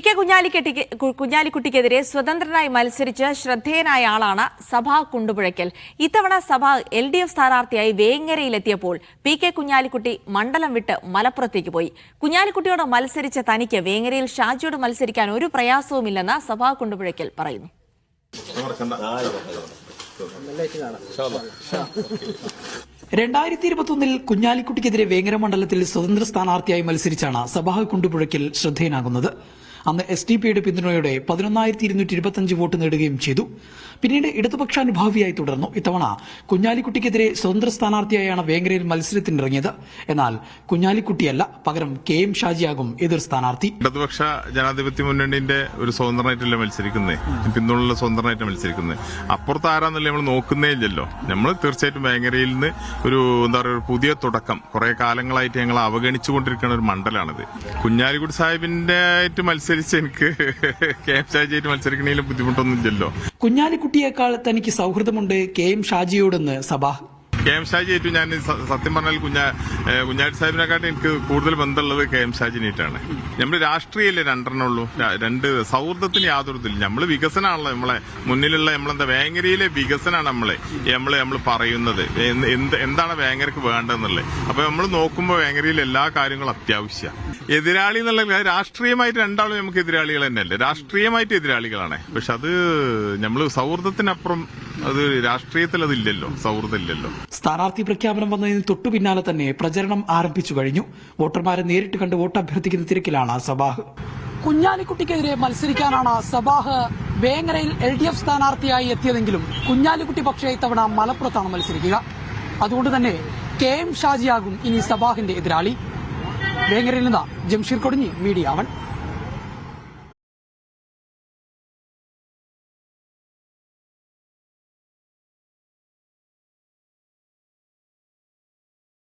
K കുഞ്ഞാലിക്കുട്ടിക്കെതിരെ സ്വതന്ത്രനായി മത്സരിച്ച് ശ്രദ്ധേയനായ ആളാണ് സഭാ കുണ്ടുപുഴയ്ക്കൽ. ഇത്തവണ സഭ LDF സ്ഥാനാർത്ഥിയായി വേങ്ങരയിലെത്തിയപ്പോൾ കെ കുഞ്ഞാലിക്കുട്ടി മണ്ഡലം വിട്ട് മലപ്പുറത്തേക്ക് പോയി. കുഞ്ഞാലിക്കുട്ടിയോട് മത്സരിച്ച തനിക്ക് വേങ്ങരയിൽ ഷാജിയോട് മത്സരിക്കാൻ ഒരു പ്രയാസവുമില്ലെന്ന് സഭാ കുണ്ടുപുഴയ്ക്കൽ പറയുന്നു. 2021 കുഞ്ഞാലിക്കുട്ടിക്കെതിരെ വേങ്ങര മണ്ഡലത്തിൽ സ്വതന്ത്ര സ്ഥാനാർത്ഥിയായി മത്സരിച്ചാണ് സഭാ കുണ്ടുപുഴയ്ക്കൽ ശ്രദ്ധേയനാകുന്നത്. അന്ന് SDPയുടെ പിന്തുണയോടെ 11,225 വോട്ട് നേടുകയും ചെയ്തു. പിന്നീട് ഇടതുപക്ഷാനുഭാവിയായി തുടർന്നു. ഇത്തവണ കുഞ്ഞാലിക്കുട്ടിക്കെതിരെ സ്വതന്ത്ര സ്ഥാനാർത്ഥിയായാണ് വേങ്ങരയിൽ മത്സരത്തിനിറങ്ങിയത്. എന്നാൽ കുഞ്ഞാലിക്കുട്ടിയല്ല, പകരം KM ഷാജിയാകും എതിർ സ്ഥാനാർത്ഥി. ഇടതുപക്ഷ ജനാധിപത്യ മുന്നണിന്റെ ഒരു സ്വതന്ത്രനായിട്ടല്ലേ മത്സരിക്കുന്നത്, പിന്തുണയുള്ള സ്വതന്ത്രനായിട്ട് മത്സരിക്കുന്നത്. അപ്പുറത്ത് ആരാന്നല്ലേ നമ്മൾ നോക്കുന്നേ ഇല്ലല്ലോ. നമ്മൾ തീർച്ചയായിട്ടും വേങ്ങരയിൽ നിന്ന് ഒരു ഒരു പുതിയ തുടക്കം കുറെ കാലങ്ങളായിട്ട് ഞങ്ങൾ അവഗണിച്ചുകൊണ്ടിരിക്കുന്ന ഒരു മണ്ഡലമാണിത്. കുഞ്ഞാലിക്കുട്ടി സാഹിബിന്റെ ആയിട്ട് മത്സരിച്ച് എനിക്ക് KM ഷാജിയായിട്ട് മത്സരിക്കണേലും ബുദ്ധിമുട്ടൊന്നും ഇല്ലല്ലോ. കുഞ്ഞാലിക്കുട്ടിയേക്കാൾ തനിക്ക് സൗഹൃദമുണ്ട് KM ഷാജിയോടെന്ന് സഭാ. KM ഷാജിയായിട്ട് ഞാൻ സത്യം പറഞ്ഞാൽ കുഞ്ഞാലി സാഹിബിനെക്കാട്ടും എനിക്ക് കൂടുതൽ ബന്ധമുള്ളത് KM ഷാജിനായിട്ടാണ്. നമ്മൾ രാഷ്ട്രീയല്ലേ രണ്ടെണ്ണുള്ളൂ, രണ്ട് സൗഹൃദത്തിന് യാതൊരു ഇതില്ല. നമ്മള് വികസനമാണല്ലോ നമ്മളെ മുന്നിലുള്ള, നമ്മളെന്താ വേങ്ങരയിലെ വികസനമാണ് നമ്മൾ പറയുന്നത്. എന്താണ് വേങ്ങരക്ക് വേണ്ടതെന്നുള്ളത്. അപ്പൊ നമ്മൾ നോക്കുമ്പോൾ വേങ്ങരയിൽ എല്ലാ കാര്യങ്ങളും അത്യാവശ്യം. എതിരാളി എന്നുള്ള രാഷ്ട്രീയമായിട്ട് രണ്ടാളും നമുക്ക് എതിരാളികൾ തന്നെയല്ലേ, രാഷ്ട്രീയമായിട്ട് എതിരാളികളാണ്. പക്ഷെ അത് നമ്മൾ സൗഹൃദത്തിനപ്പുറം അത് രാഷ്ട്രീയത്തിൽ അതില്ലല്ലോ, സൗഹൃദം ഇല്ലല്ലോ. സ്ഥാനാർത്ഥി പ്രഖ്യാപനം വന്നതിന് തൊട്ടു പിന്നാലെ തന്നെ പ്രചരണം ആരംഭിച്ചു കഴിഞ്ഞു. വോട്ടർമാരെ നേരിട്ട് കണ്ട് വോട്ട് അഭ്യർത്ഥിക്കുന്ന തിരക്കിലാണ് സബാഹ്. കുഞ്ഞാലിക്കുട്ടിക്കെതിരെ മത്സരിക്കാനാണ് സബാഹ് വേങ്ങരയിൽ LDF സ്ഥാനാർത്ഥിയായി എത്തിയതെങ്കിലും കുഞ്ഞാലിക്കുട്ടി പക്ഷേ ഇത്തവണ മലപ്പുറത്താണ് മത്സരിക്കുക. അതുകൊണ്ട് തന്നെ KM ഷാജിയാകും ഇനി സബാഹിന്റെ എതിരാളി. വേങ്ങരയിൽ നിന്ന് ജംഷീർ കൊടിഞ്ഞി, മീഡിയ 1.